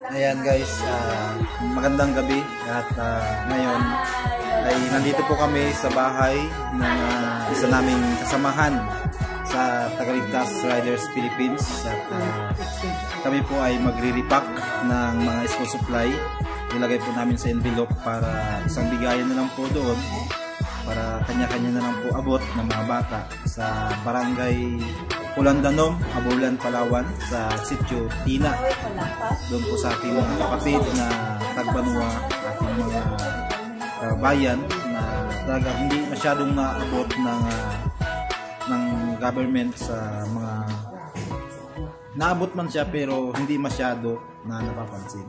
Ayan guys, magandang gabi at ngayon ay nandito po kami sa bahay ng isa naming kasamahan sa Tagaligtas Riders Philippines at kami po ay magre-repack ng mga school supply. Ilagay po namin sa envelope para isang bigayan na lang po doon para kanya-kanya na lang po abot ng mga bata sa barangay Pulandanom, Abulan, Palawan sa Sitio Tina. Doon po sa ating mga kapatid na Tagbanwa, ating mga bayan na talaga hindi masyadong naabot ng government sa mga naabot man siya pero hindi masyado na napapansin.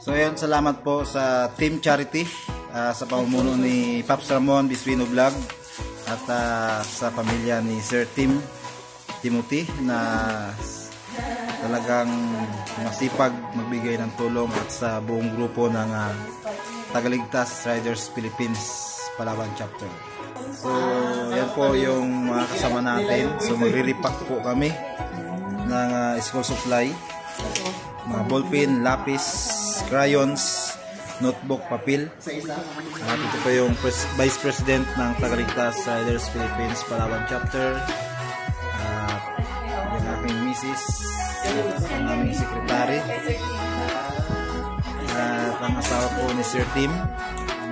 So ayan, salamat po sa Team Charity sa pamumuno ni Paps Ramon Biswino Vlog at sa pamilya ni Sir Timothy na talagang masipag magbigay ng tulong at sa buong grupo ng Tagaligtas Riders Philippines Palawan Chapter. So yan po yung mga kasama natin. So magre-repack po kami ng school supply, mga ballpen, lapis, crayons, notebook, papel. At ito po yung Vice President ng Tagaligtas Riders Philippines Palawan Chapter. Yung aking misis, ang aming sekretary, at ang asawa po ni Sir Tim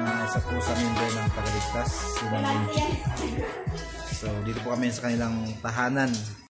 na isa po sa member ng Tagaligtas, si Ma'am Benji. So dito po kami sa kanilang tahanan.